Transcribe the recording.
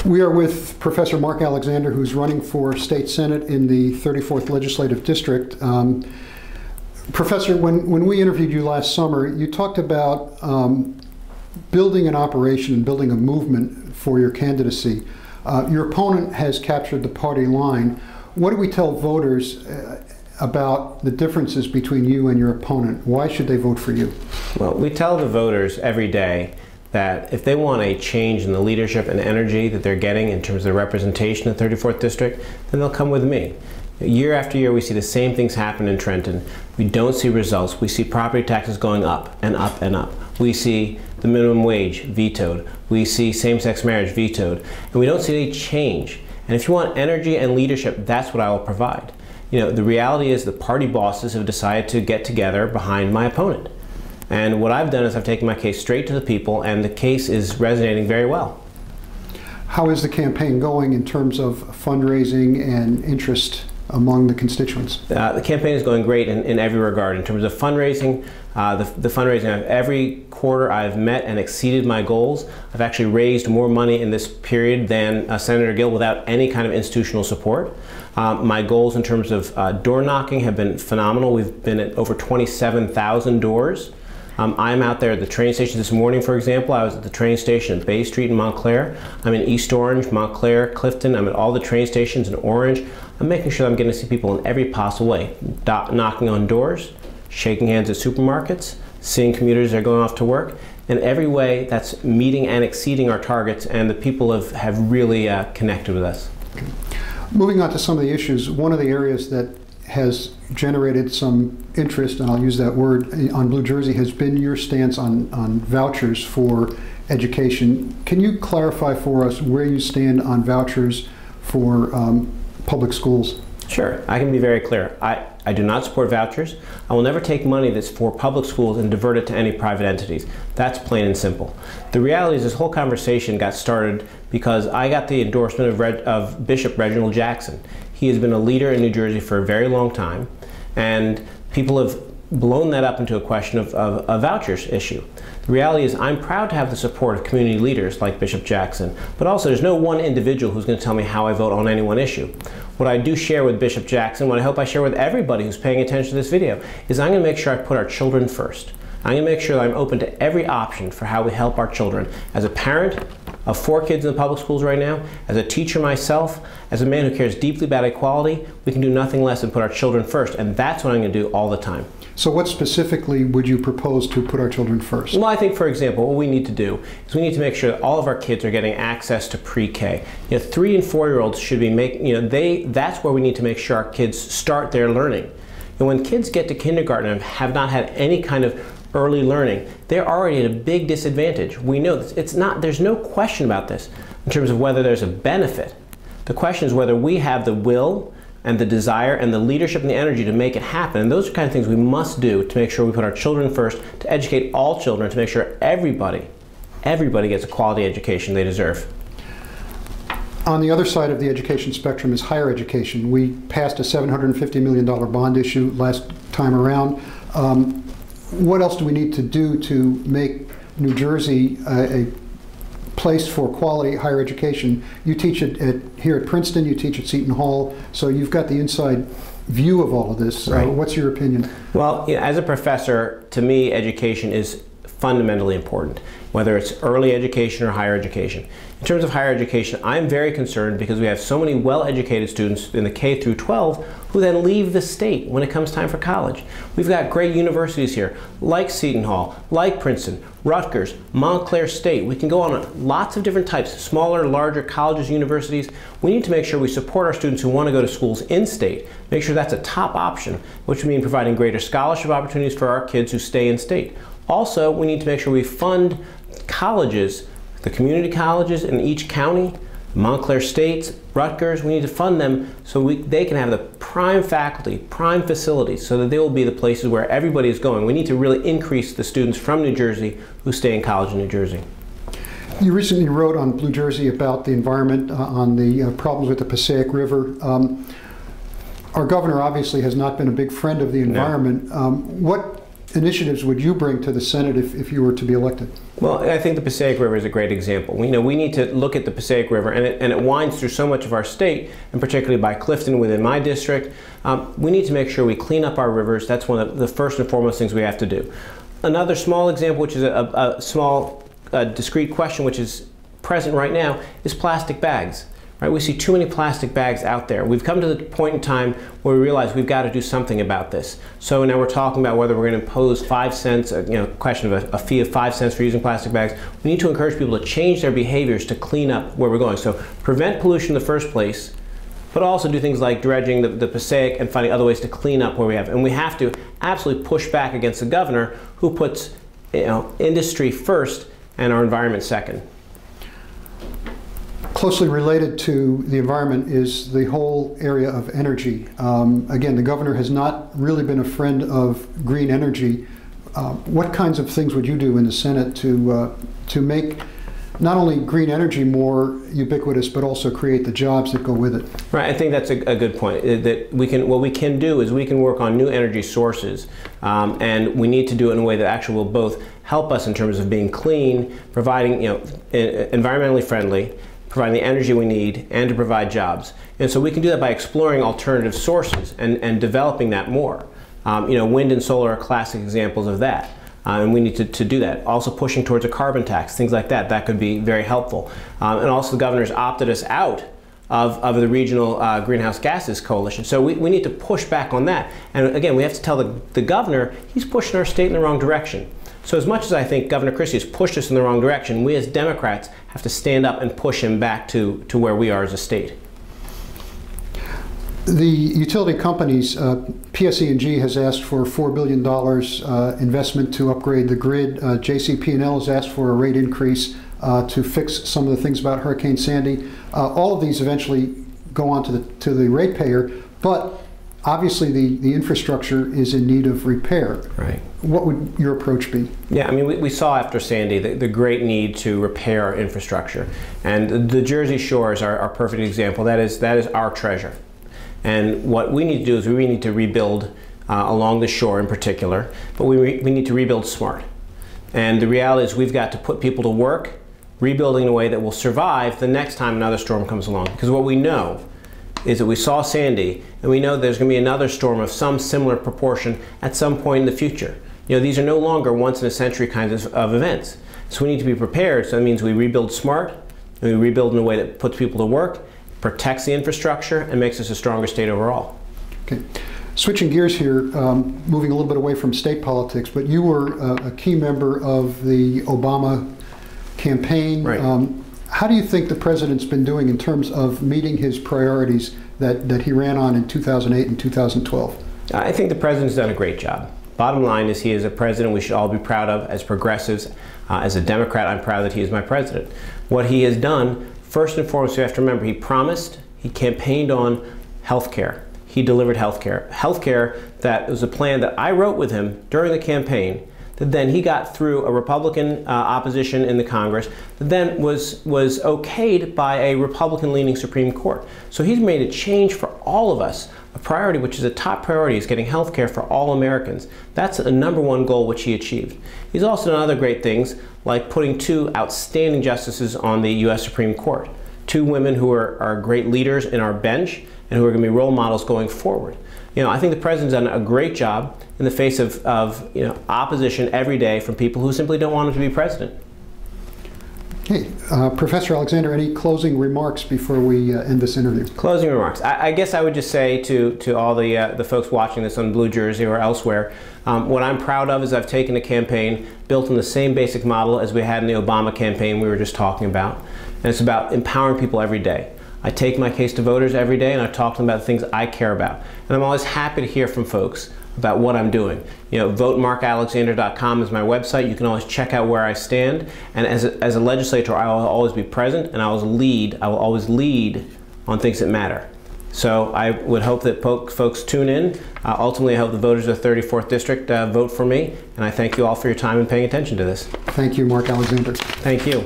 We are with Professor Mark Alexander, who's running for State Senate in the 34th Legislative District. Professor, when we interviewed you last summer, you talked about building an operation and building a movement for your candidacy. Your opponent has captured the party line. What do we tell voters about the differences between you and your opponent? Why should they vote for you? Well, we tell the voters every day that if they want a change in the leadership and energy that they're getting in terms of the representation of the 34th District, then they'll come with me. Year after year, we see the same things happen in Trenton. We don't see results. We see property taxes going up and up and up. We see the minimum wage vetoed. We see same-sex marriage vetoed. And we don't see any change. And if you want energy and leadership, that's what I will provide. You know, the reality is the party bosses have decided to get together behind my opponent. And what I've done is I've taken my case straight to the people, and the case is resonating very well. How is the campaign going in terms of fundraising and interest among the constituents? The campaign is going great in every regard. In terms of fundraising, the fundraising, every quarter I've met and exceeded my goals. I've actually raised more money in this period than Senator Gill without any kind of institutional support. My goals in terms of door knocking have been phenomenal. We've been at over 27,000 doors. I'm out there at the train station this morning, for example. I was at the train station at Bay Street in Montclair. I'm in East Orange, Montclair, Clifton. I'm at all the train stations in Orange. I'm making sure that I'm getting to see people in every possible way. Knocking on doors, shaking hands at supermarkets, seeing commuters that are going off to work. In every way, that's meeting and exceeding our targets, and the people have really connected with us. Okay. Moving on to some of the issues, one of the areas that has generated some interest, and I'll use that word, on Blue Jersey has been your stance on vouchers for education. Can you clarify for us where you stand on vouchers for public schools? Sure, I can be very clear. I do not support vouchers. I will never take money that's for public schools and divert it to any private entities. That's plain and simple. The reality is this whole conversation got started because I got the endorsement of Bishop Reginald Jackson. He has been a leader in New Jersey for a very long time, and people have blown that up into a question of a vouchers issue. The reality is I'm proud to have the support of community leaders like Bishop Jackson, but also there's no one individual who's going to tell me how I vote on any one issue. What I do share with Bishop Jackson, what I hope I share with everybody who's paying attention to this video, is I'm going to make sure I put our children first. I'm going to make sure that I'm open to every option for how we help our children. As a parent of 4 kids in the public schools right now, as a teacher myself, as a man who cares deeply about equality, we can do nothing less than put our children first, and that's what I'm going to do all the time. So what specifically would you propose to put our children first? Well, I think, for example, what we need to do is we need to make sure that all of our kids are getting access to pre-K. You know, 3- and 4-year-olds should be making, that's where we need to make sure our kids start their learning. And when kids get to kindergarten and have not had any kind of early learning, they're already at a big disadvantage. We know this. There's no question about this in terms of whether there's a benefit. The question is whether we have the will and the desire and the leadership and the energy to make it happen. And those are the kind of things we must do to make sure we put our children first, to educate all children, to make sure everybody gets a quality education they deserve. On the other side of the education spectrum is higher education. We passed a $750 million bond issue last time around. What else do we need to do to make New Jersey a place for quality higher education? You teach here at Princeton, you teach at Seton Hall, so you've got the inside view of all of this. Right. What's your opinion? Well, as a professor, to me, education is fundamentally important, whether it's early education or higher education. In terms of higher education, I'm very concerned because we have so many well-educated students in the K through 12 who then leave the state when it comes time for college. We've got great universities here, like Seton Hall, like Princeton, Rutgers, Montclair State. We can go on lots of different types, smaller, larger colleges, universities. We need to make sure we support our students who want to go to schools in-state, make sure that's a top option, which would mean providing greater scholarship opportunities for our kids who stay in-state. Also, we need to make sure we fund colleges, the community colleges in each county, Montclair State, Rutgers. We need to fund them so they can have the prime faculty, prime facilities, so that they will be the places where everybody is going. We need to really increase the students from New Jersey who stay in college in New Jersey. You recently wrote on Blue Jersey about the environment, on the problems with the Passaic River. Our governor obviously has not been a big friend of the environment. No. initiatives would you bring to the Senate if you were to be elected? Well, I think the Passaic River is a great example. We need to look at the Passaic River, and it winds through so much of our state, and particularly by Clifton within my district. We need to make sure we clean up our rivers. That's one of the first and foremost things we have to do. Another small example, which is a small discrete question, which is present right now, is plastic bags. Right? We see too many plastic bags out there. We've come to the point in time where we realize we've got to do something about this. So now we're talking about whether we're going to impose 5 cents, question of a fee of 5 cents for using plastic bags. We need to encourage people to change their behaviors to clean up where we're going. So prevent pollution in the first place, but also do things like dredging the Passaic and finding other ways to clean up where we have. And we have to absolutely push back against the governor who puts industry first and our environment second. Closely related to the environment is the whole area of energy. Again, the governor has not really been a friend of green energy. What kinds of things would you do in the Senate to make not only green energy more ubiquitous, but also create the jobs that go with it? Right, I think that's a good point. That what we can do is we can work on new energy sources, and we need to do it in a way that actually will both help us in terms of being clean, providing environmentally friendly, providing the energy we need, and to provide jobs. And so we can do that by exploring alternative sources and developing that more. Wind and solar are classic examples of that. And we need to do that. Also pushing towards a carbon tax, things like that. That could be very helpful. And also the governor's opted us out of the Regional Greenhouse Gases Coalition. So we need to push back on that. And again, we have to tell the governor he's pushing our state in the wrong direction. So as much as I think Governor Christie has pushed us in the wrong direction, we as Democrats have to stand up and push him back to where we are as a state. The utility companies, PSE&G has asked for $4 billion investment to upgrade the grid. JCP&L has asked for a rate increase to fix some of the things about Hurricane Sandy. All of these eventually go on to the ratepayer, but obviously the infrastructure is in need of repair. Right. What would your approach be? Yeah, I mean, we saw after Sandy the great need to repair our infrastructure. And the Jersey Shore is our perfect example. That is our treasure. And what we need to do is we need to rebuild along the shore in particular, but we need to rebuild smart. And the reality is we've got to put people to work rebuilding in a way that will survive the next time another storm comes along. Because what we know is that we saw Sandy, and we know there's going to be another storm of some similar proportion at some point in the future. These are no longer once-in-a-century kinds of events. So we need to be prepared. So that means we rebuild smart, and we rebuild in a way that puts people to work, protects the infrastructure, and makes us a stronger state overall. Okay. Switching gears here, moving a little bit away from state politics, but you were a key member of the Obama campaign. Right. How do you think the president's been doing in terms of meeting his priorities that he ran on in 2008 and 2012? I think the president's done a great job. Bottom line is he is a president we should all be proud of as progressives. As a Democrat, I'm proud that he is my president. What he has done, first and foremost, you have to remember, he promised, he campaigned on health care. He delivered health care. Health care that was a plan that I wrote with him during the campaign, that then he got through a Republican opposition in the Congress, that then was okayed by a Republican-leaning Supreme Court. So he's made a change for all of us. A priority, which is a top priority, is getting health care for all Americans. That's a #1 goal which he achieved. He's also done other great things, like putting 2 outstanding justices on the U.S. Supreme Court. 2 women who are great leaders in our bench and who are going to be role models going forward. I think the president's done a great job in the face of opposition every day from people who simply don't want him to be president. Okay, Professor Alexander, any closing remarks before we end this interview? Closing remarks. I guess I would just say to all the folks watching this on Blue Jersey or elsewhere, what I'm proud of is I've taken a campaign built on the same basic model as we had in the Obama campaign we were just talking about. And it's about empowering people every day. I take my case to voters every day and I talk to them about the things I care about. And I'm always happy to hear from folks about what I'm doing. VoteMarkAlexander.com is my website. You can always check out where I stand. And as a legislator, I will always be present and I will always lead on things that matter. So I would hope that folks tune in. Ultimately, I hope the voters of the 34th District vote for me. And I thank you all for your time and paying attention to this. Thank you, Mark Alexander. Thank you.